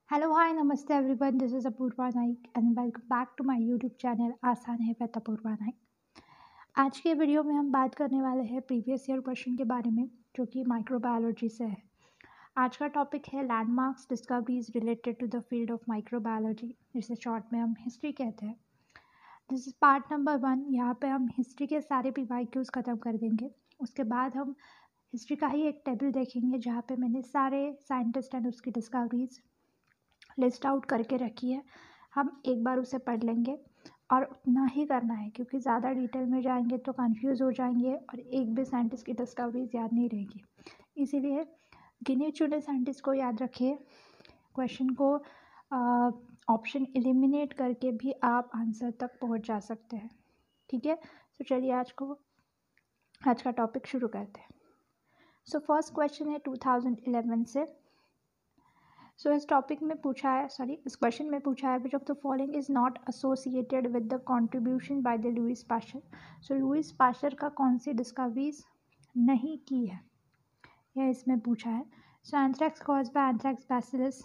Hello hi नमस्ते everyone, this is Apoorva Naik and welcome back to my YouTube channel आसान है with Apoorva Naik. आज के वीडियो में हम बात करने वाले हैं प्रीवियस ईयर क्वेश्चन के बारे में, जो कि माइक्रोबायोलॉजी से है। आज का टॉपिक है landmarks discoveries related to the field of microbiology, जिसे शॉर्ट में हम हिस्ट्री कहते हैं। This is part number 1। यहाँ पे हम हिस्ट्री के सारे PYQs ख़त्म कर देंगे। उसके बाद हम हिस्ट्री का ही एक टेबल देखेंगे, जहाँ पे मैंने सारे साइंटिस्ट एंड उसकी डिस्कवरीज लिस्ट आउट करके रखी है। हम एक बार उसे पढ़ लेंगे और उतना ही करना है, क्योंकि ज़्यादा डिटेल में जाएंगे तो कंफ्यूज हो जाएंगे और एक भी साइंटिस्ट की डिस्कवरीज याद नहीं रहेगी। इसीलिए गिने चुने साइंटिस्ट को याद रखिए। क्वेश्चन को ऑप्शन एलिमिनेट करके भी आप आंसर तक पहुंच जा सकते हैं। ठीक है, तो चलिए आज का टॉपिक शुरू करते हैं। सो फर्स्ट क्वेश्चन है 2011 से। इस टॉपिक में पूछा है, इस क्वेश्चन में पूछा है, which of the following is not associated with the contribution by the Lewis pasture. Lewis pasture का कौन सी डिस्कवरीज नहीं की है, यह इसमें पूछा है। Anthrax cause by anthrax bacillus,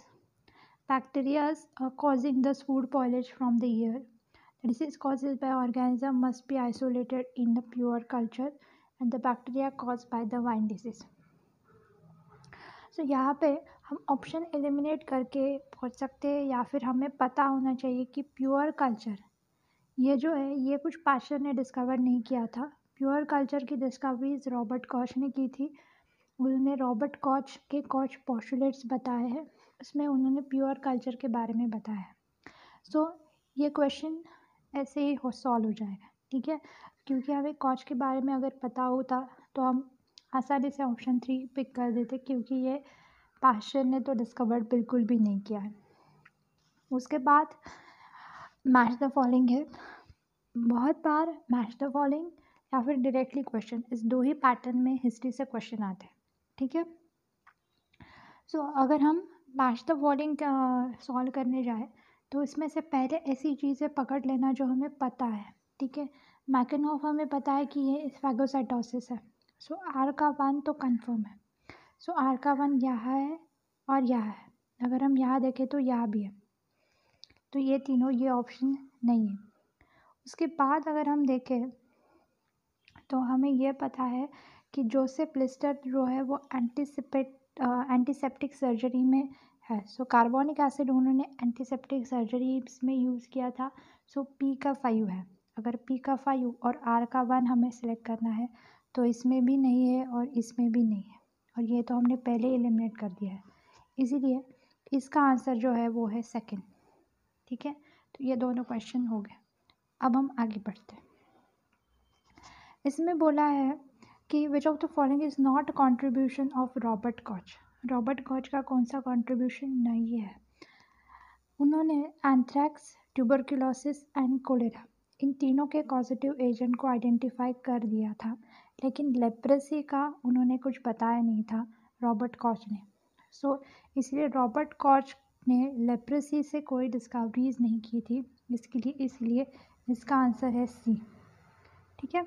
bacterias causing the food spoilage from the air. The disease caused by organism must be isolated in the pure culture and the bacteria caused by the wine disease. यहाँ पे हम option eliminate करके पहुँच सकते हैं, या फिर हमें पता होना चाहिए कि प्योर कल्चर ये जो है ये कुछ पास्चर ने डिस्कवर नहीं किया था। प्योर कल्चर की डिस्कवरीज रॉबर्ट कॉच ने की थी। उन्होंने रॉबर्ट कॉच के कॉच पोस्टुलेट्स बताए हैं, उसमें उन्होंने प्योर कल्चर के बारे में बताया है। ये क्वेश्चन ऐसे ही सॉल्व हो जाएगा। ठीक है, क्योंकि हमें कॉच के बारे में अगर पता होता तो हम आसानी से ऑप्शन 3 पिक कर देते, क्योंकि ये पास्चर ने तो डिस्कवर बिल्कुल भी नहीं किया है। उसके बाद मैच द फॉलोइंग है। बहुत बार मैच द फॉलोइंग या फिर डायरेक्टली क्वेश्चन, इस दो ही पैटर्न में हिस्ट्री से क्वेश्चन आते हैं। ठीक है, अगर हम मैच द फॉलोइंग सॉल्व करने जाए तो इसमें से पहले ऐसी चीज़ें पकड़ लेना जो हमें पता है। ठीक है, मैकेनॉफ हमें पता है कि ये फेगोसाइटोसिस है। आर का 1 तो कंफर्म है। आर का 1 यहाँ है और यहाँ है। अगर हम यहाँ देखें तो यहाँ भी है, तो ये तीनों ये ऑप्शन नहीं है। उसके बाद अगर हम देखें तो हमें ये पता है कि जोसेफ लिस्टर जो है वो एंटीसेप्टिक सर्जरी में है। कार्बोनिक एसिड उन्होंने एंटीसेप्टिक सर्जरी में यूज़ किया था। पी का 5 है। अगर पी का 5 और आर का 1 हमें सेलेक्ट करना है तो इसमें भी नहीं है और इसमें भी नहीं है, और ये तो हमने पहले ही एलिमिनेट कर दिया है। इसीलिए इसका आंसर जो है वो है सेकंड। ठीक है, तो ये दोनों क्वेश्चन हो गए। अब हम आगे बढ़ते हैं। इसमें बोला है कि which of the following is not contribution of Robert Koch. Robert Koch का कौन सा कंट्रीब्यूशन नहीं है। उन्होंने एंथ्रैक्स, ट्यूबरकुलोसिस एंड कोलेरा इन तीनों के कॉजेटिव एजेंट को आइडेंटिफाई कर दिया था, लेकिन लेप्रेसी का उन्होंने कुछ बताया नहीं था रॉबर्ट कॉच ने। इसलिए रॉबर्ट कॉच ने लेप्रेसी से कोई डिस्कवरीज नहीं की थी, इसलिए इसका आंसर है सी। ठीक है,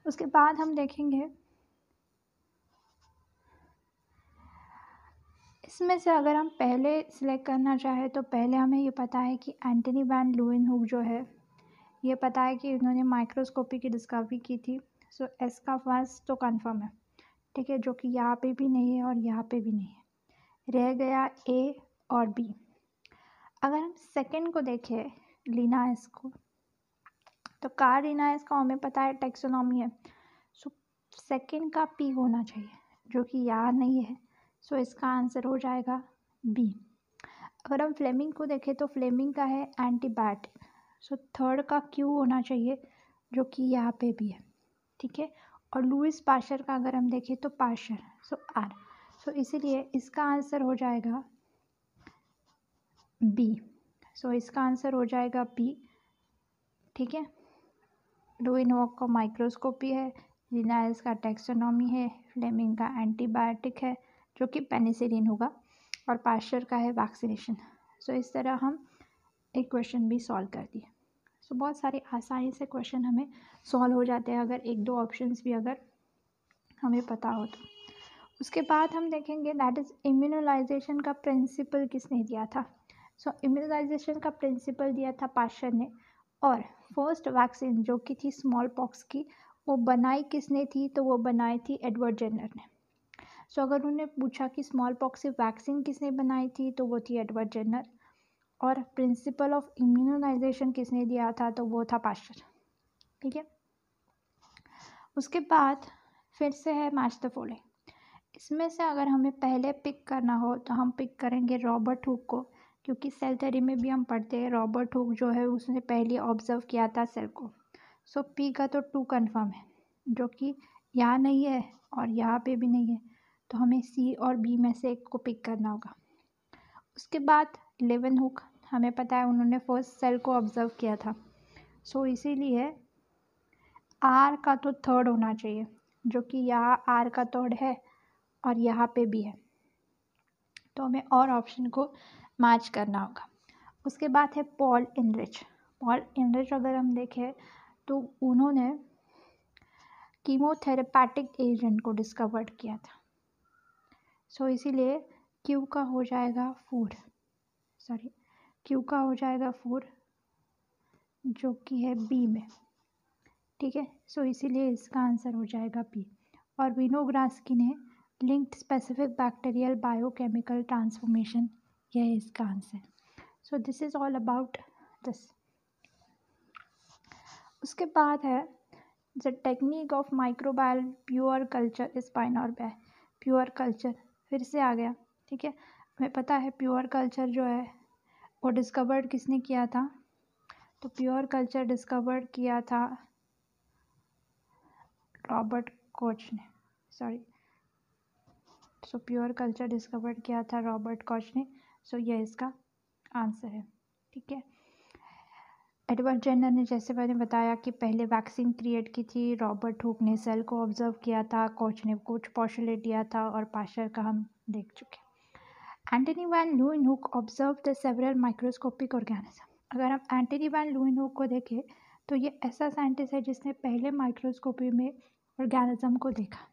उसके बाद हम देखेंगे इसमें से अगर हम पहले सिलेक्ट करना चाहें तो पहले हमें ये पता है कि एंटनी वैन ल्यूवेनहुक जो है ये पता है कि उन्होंने माइक्रोस्कोपी की डिस्कवरी की थी। एस का फर्स्ट तो कंफर्म है। ठीक है, जो कि यहाँ पे भी नहीं है और यहाँ पे भी नहीं है, रह गया ए और बी। अगर हम सेकंड को देखें लिनायस को, तो कार लिनायस का हमें पता है टेक्सोनॉमी है। सेकंड का पी होना चाहिए, जो कि यहाँ नहीं है। इसका आंसर हो जाएगा बी। अगर हम फ्लेमिंग को देखें तो फ्लेमिंग का है एंटीबायोटिक। थर्ड का क्यू होना चाहिए, जो कि यहाँ पे भी है। ठीक है, और लुईस पास्चर का अगर हम देखें तो पास्चर, आर। इसीलिए इसका आंसर हो जाएगा बी। इसका आंसर हो जाएगा बी। ठीक है, ल्यूवेनहुक का माइक्रोस्कोपी है, लिनायस का टेक्सोनॉमी है, फ्लेमिंग का एंटीबायोटिक है जो कि पेनिसिलिन होगा, और पास्चर का है वैक्सीनेशन। इस तरह हम एक क्वेश्चन भी सॉल्व कर दिए। बहुत सारे आसानी से क्वेश्चन हमें सॉल्व हो जाते हैं अगर एक दो ऑप्शंस भी अगर हमें पता हो तो। उसके बाद हम देखेंगे दैट इज़ इम्यूनलाइजेशन का प्रिंसिपल किसने दिया था। सो इम्यूनलाइजेशन का प्रिंसिपल दिया था पाश्चर ने, और फर्स्ट वैक्सीन जो कि थी स्मॉल पॉक्स की, वो बनाई किसने थी, तो वो बनाई थी एडवर्ड जेनर ने। सो अगर उन्हें पूछा कि स्मॉल पॉक्स की वैक्सीन किसने बनाई थी, तो वो थी एडवर्ड जेनर, और प्रिंसिपल ऑफ इम्यूनलाइजेशन किसने दिया था, तो वो था पाश्चर। ठीक है, उसके बाद फिर से है मैच द फॉलोइंग। इसमें से अगर हमें पहले पिक करना हो तो हम पिक करेंगे रॉबर्ट हुक को, क्योंकि सेल थ्योरी में भी हम पढ़ते हैं रॉबर्ट हुक जो है उसने पहले ऑब्जर्व किया था सेल को। सो पी का तो 2 कन्फर्म है, जो कि यहाँ नहीं है और यहाँ पे भी नहीं है, तो हमें सी और बी में से एक को पिक करना होगा। उसके बाद लेवन हुक, हमें पता है उन्होंने फर्स्ट सेल को ऑब्जर्व किया था, सो इसीलिए आर का तो थर्ड होना चाहिए, जो कि यहाँ आर का थर्ड है और यहाँ पे भी है, तो हमें और ऑप्शन को मैच करना होगा। उसके बाद है पॉल इनरिच। पॉल इनरिच अगर हम देखें तो उन्होंने कीमोथेरेपैटिक एजेंट को डिस्कवर किया था, सो इसीलिए क्यू का हो जाएगा 4, क्यू का हो जाएगा 4, जो कि है बी में। ठीक है, सो इसीलिए इसका आंसर हो जाएगा बी। और विनोग्रास्की ने linked specific bacterial biochemical transformation, यह है इसका answer. So this is all about this. उसके बाद है the technique of microbial pure culture is pine और बै। प्योर कल्चर फिर से आ गया। ठीक है, हमें पता है प्योर कल्चर जो है वो डिस्कवर्ड किसने किया था, तो प्योर कल्चर डिस्कवर्ड किया था रॉबर्ट कोच ने, सो प्योर कल्चर डिस्कवर्ड किया था रॉबर्ट कोच ने, सो यह इसका आंसर है। ठीक है, एडवर्ड जेनर ने, जैसे मैंने बताया कि पहले वैक्सीन क्रिएट की थी, रॉबर्ट हुक ने सेल को ऑब्जर्व किया था, कोच ने कुछ पोस्टुलेट दिया था, और पाश्चर का हम देख चुके। Antony van Leeuwenhoek observe the several microscopic organism. अगर हम एंटनी वैन ल्यूइनहुक को देखें तो ये ऐसा साइंटिस्ट है जिसने पहले माइक्रोस्कोपी में ऑर्गेनिज्म को देखा।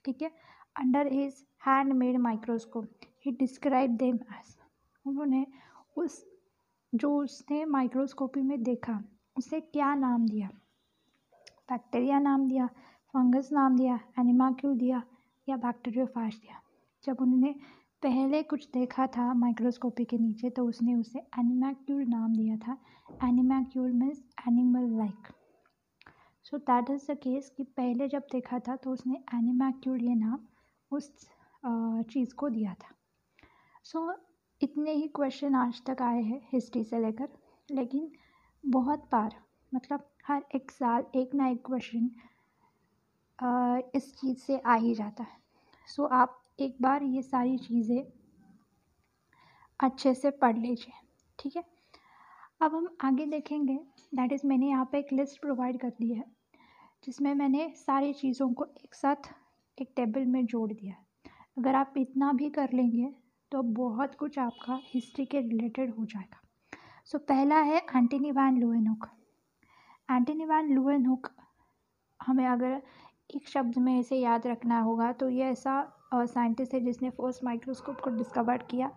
ठीक है, अंडर हिज हैंडमेड माइक्रोस्कोप ही डिस्क्राइब देम एज, उन्होंने उस जो उसने माइक्रोस्कोपी में देखा उसे क्या नाम दिया, बैक्टीरिया नाम दिया, फंगस नाम दिया, एनिमाक्यूल दिया, या बैक्टीरियोफाज दिया। जब उन्होंने पहले कुछ देखा था माइक्रोस्कोपी के नीचे तो उसने उसे एनिमाक्यूल नाम दिया था। Animalcule means animal like, so that is the case कि पहले जब देखा था तो उसने एनिमाक्यूल ये नाम उस चीज़ को दिया था। सो इतने ही क्वेश्चन आज तक आए हैं हिस्ट्री से लेकर, लेकिन बहुत बार मतलब हर एक साल एक ना एक क्वेश्चन इस चीज़ से आ ही जाता है। सो आप एक बार ये सारी चीज़ें अच्छे से पढ़ लीजिए। ठीक है, अब हम आगे देखेंगे, दैट इज़ मैंने यहाँ पे एक लिस्ट प्रोवाइड कर दी है जिसमें मैंने सारी चीज़ों को एक साथ एक टेबल में जोड़ दिया है। अगर आप इतना भी कर लेंगे तो बहुत कुछ आपका हिस्ट्री के रिलेटेड हो जाएगा। सो पहला है एंटनी वैन ल्यूइनहुक। एंटनी वैन ल्यूइनहुक हमें अगर एक शब्द में इसे याद रखना होगा तो ये ऐसा साइंटिस्ट है जिसने फर्स्ट माइक्रोस्कोप को डिस्कवर किया।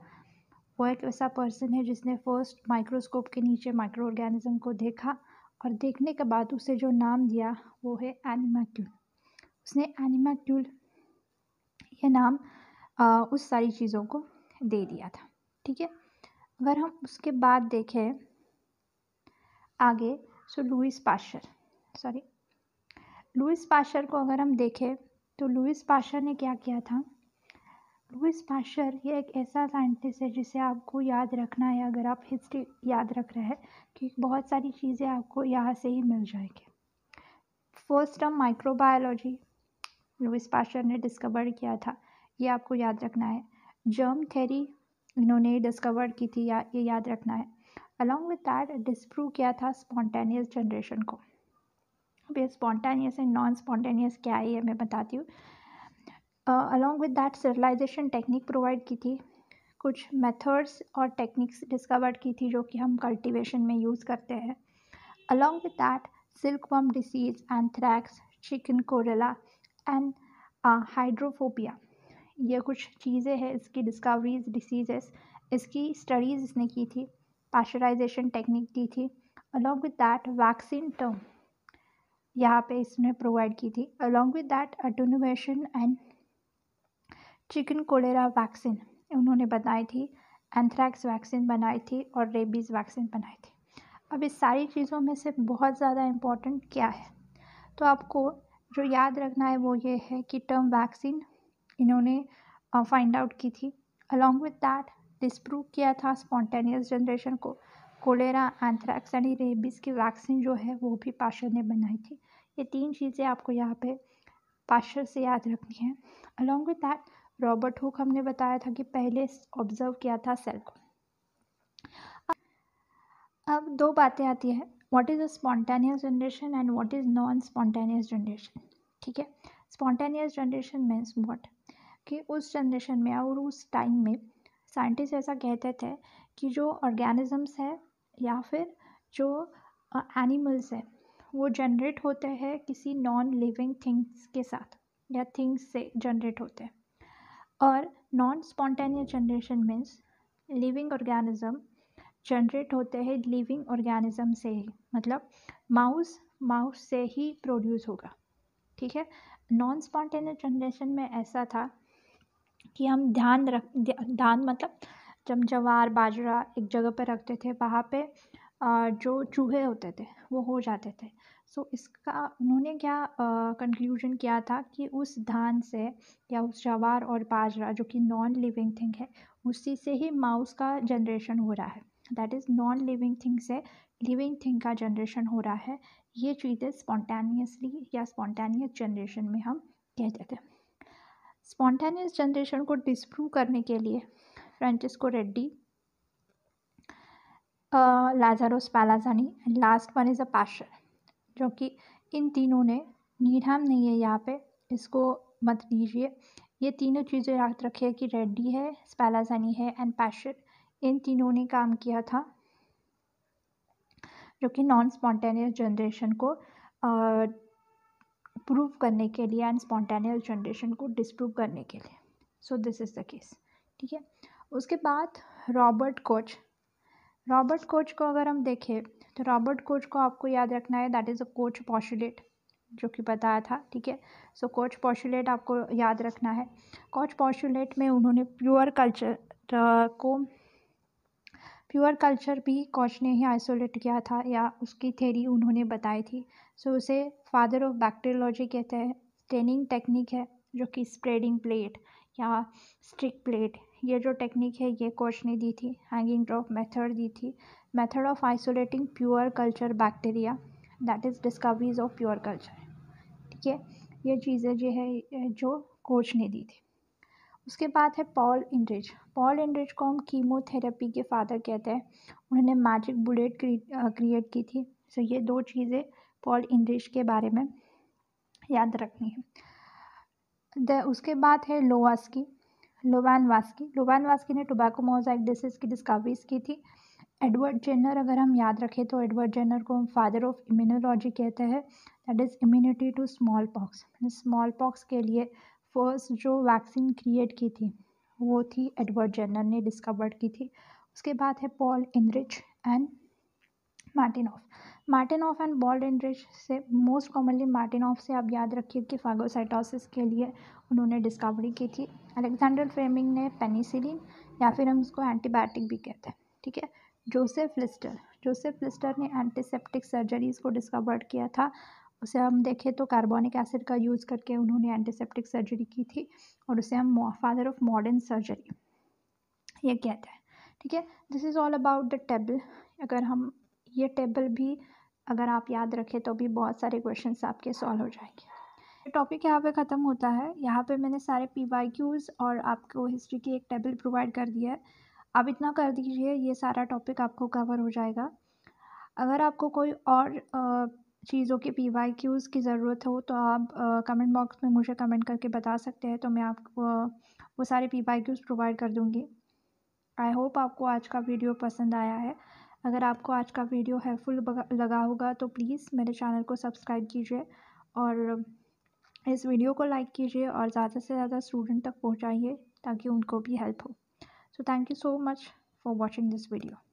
वो एक ऐसा पर्सन है जिसने फर्स्ट माइक्रोस्कोप के नीचे माइक्रो ऑर्गेनिज्म को देखा और देखने के बाद उसे जो नाम दिया वो है एनिमाक्यूल। उसने एनिमाक्यूल ये नाम उस सारी चीज़ों को दे दिया था। ठीक है, अगर हम उसके बाद देखें आगे, सो लुईस पाश्चर को अगर हम देखें तो लुईस पाश्चर ने क्या किया था। लुईस पाश्चर ये एक ऐसा साइंटिस्ट है जिसे आपको याद रखना है, अगर आप हिस्ट्री याद रख रहे हैं कि बहुत सारी चीज़ें आपको यहाँ से ही मिल जाएगी। First term microbiology Louis Pasteur ने डिस्कवर किया था, ये आपको याद रखना है। जर्म थ्योरी इन्होंने डिस्कवर की थी, या ये याद रखना है। अलॉन्ग विद दैट डिस्प्रूव किया था स्पॉन्टेनियस जनरेशन को। अब ये स्पॉन्टेनियस एंड नॉन स्पॉन्टेनियस क्या है ये मैं बताती हूँ। Along with that sterilization technique provide की थी, कुछ मेथड्स और टेक्निक्स डिस्कवर की थी जो कि हम कल्टीवेशन में यूज़ करते हैं। Along with that silkworm disease, anthrax, chicken कोरेला एंड हाइड्रोफोबिया, ये कुछ चीज़ें हैं, इसकी डिस्कवरीज, डिसीजेस, इसकी स्टडीज़ इसने की थी, पाश्चराइजेशन टेक्निक दी थी। Along with that vaccine term यहाँ पे इसने प्रोवाइड की थी। Along with that attenuation and chicken cholera vaccine उन्होंने बनाई थी, एंथ्रैक्स वैक्सीन बनाई थी और रेबीज़ वैक्सीन बनाई थी। अब इस सारी चीज़ों में से बहुत ज़्यादा इम्पोर्टेंट क्या है, तो आपको जो याद रखना है वो ये है कि टर्म वैक्सीन इन्होंने फाइंड आउट की थी। अलॉन्ग विद दैट डिस्प्रूव किया था स्पॉन्टेनियस जनरेशन को। कोलेरा, एंथ्रैक्स एंड रेबीज़ की वैक्सीन जो है वो भी पाश्चर ने बनाई थी। ये 3 चीज़ें आपको यहाँ पे पाश्चर से याद रखनी है। Along with that Robert Hooke हमने बताया था कि पहले ऑब्जर्व किया था सेल को। अब 2 बातें आती है, what is a spontaneous generation and what is non spontaneous generation. ठीक है, स्पॉन्टेनियस जनरेशन मीन्स व्हाट, कि उस जनरेशन में और उस टाइम में साइंटिस्ट ऐसा कहते थे कि जो ऑर्गेनिजम्स है या फिर जो एनिमल्स है वो जनरेट होते हैं किसी नॉन लिविंग थिंग्स के साथ या थिंग्स से जनरेट होते हैं। और non spontaneous generation means living organism generate होते हैं लिविंग ऑर्गेनिज्म से ही, मतलब माउस से ही प्रोड्यूस होगा। ठीक है, नॉन स्पॉन्टेनियस जनरेशन में ऐसा था कि हम धान मतलब जब ज्वार बाजरा एक जगह पर रखते थे वहाँ पे जो चूहे होते थे वो हो जाते थे। सो इसका उन्होंने क्या कंक्लूजन किया था कि उस धान से या उस ज्वार और बाजरा जो कि नॉन लिविंग थिंग है उसी से ही माउस का जनरेशन हो रहा है। That is non living thing से लिविंग थिंग का जनरेशन हो रहा है। ये चीज़ें स्पॉन्टेनियसली या स्पॉन्टेनियस जनरेशन में हम कहते थे। स्पॉन्टेनियस जनरेशन को डिस्प्रूव करने के लिए Francisco Redi, Lazzaro Spallanzani and last one is a Pasteur, जो कि इन तीनों ने, नीडहम नहीं है यहाँ पे, इसको मत लीजिए। ये तीनों चीज़ें याद रखिए कि रेड्डी है, स्पैलाज़ानी है एंड पाश्चर, इन तीनों ने काम किया था जो कि नॉन स्पॉन्टेनियस जनरेशन को प्रूव करने के लिए एंड स्पॉन्टेनियस जनरेशन को डिस्प्रूव करने के लिए। So this is the case. ठीक है, उसके बाद रॉबर्ट कोच को अगर हम देखें तो रॉबर्ट कोच को आपको याद रखना है, that is a coach postulate जो कि बताया था। ठीक है, सो कोच पॉस्टुलेट आपको याद रखना है। कोच पॉस्टुलेट में उन्होंने प्योर कल्चर भी कोच ने ही आइसोलेट किया था या उसकी थ्योरी उन्होंने बताई थी। सो उसे फादर ऑफ बैक्टीरियोलॉजी कहते हैं। स्टेनिंग टेक्निक है जो कि स्प्रेडिंग प्लेट या स्ट्रिक प्लेट, ये जो टेक्निक है ये कोच ने दी थी। हैंगिंग ड्रॉप मेथड दी थी। Method of isolating pure culture bacteria, that is discoveries of pure culture. ठीक है, ये चीज़ें जो है जो कोच ने दी थी। उसके बाद है पॉल इंड्रिच को हम कीमोथेरेपी के फादर कहते हैं। उन्होंने मैजिक बुलेट क्रिएट की थी। सो ये 2 चीज़ें पॉल इंड्रिच के बारे में याद रखनी है। उसके बाद है लोवान वास्की ने टोबैको मोज़ाइक डिसीज़ की डिस्कवरीज की थी। एडवर्ड जेनर अगर हम याद रखें तो एडवर्ड जेनर को हम फादर ऑफ इम्यूनोलॉजी कहते हैं, that is immunity to smallpox के लिए फर्स्ट जो वैक्सीन क्रिएट की थी वो थी एडवर्ड जेनर ने डिस्कवर्ड की थी। उसके बाद है पॉल इंड्रिच एंड मार्टिनॉफ एंड पॉल इंड्रिच से मोस्ट कॉमनली मार्टिनॉफ से आप याद रखिए कि फागोसाइटोसिस के लिए उन्होंने डिस्कवरी की थी। अलेक्जेंडर फ्लेमिंग ने पेनिसिलिन या फिर हम उसको एंटीबायोटिक भी कहते हैं। ठीक है, जोसेफ लिस्टर ने एंटीसेप्टिक सर्जरीज़ को डिस्कवर्ड किया था। उसे हम देखें तो कार्बोनिक एसिड का यूज़ करके उन्होंने एंटीसेप्टिक सर्जरी की थी और उसे हम फादर ऑफ मॉडर्न सर्जरी ये कहते हैं। ठीक है, this is all about the table. अगर हम ये टेबल भी अगर आप याद रखें तो भी बहुत सारे क्वेश्चंस आपके सॉल्व हो जाएंगे। टॉपिक यहाँ पे ख़त्म होता है। यहाँ पे मैंने सारे PYQs और आपको हिस्ट्री की एक टेबल प्रोवाइड कर दिया है। आप इतना कर दीजिए, ये सारा टॉपिक आपको कवर हो जाएगा। अगर आपको कोई और चीज़ों के PYQs की ज़रूरत हो तो आप कमेंट बॉक्स में मुझे कमेंट करके बता सकते हैं, तो मैं आपको वो सारे PYQs प्रोवाइड कर दूँगी। आई होप आपको आज का वीडियो पसंद आया है। अगर आपको आज का वीडियो हेल्पफुल लगा होगा तो प्लीज़ मेरे चैनल को सब्सक्राइब कीजिए और इस वीडियो को लाइक कीजिए और ज़्यादा से ज़्यादा स्टूडेंट तक पहुँचाइए ताकि उनको भी हेल्प हो। So thank you so much for watching this video.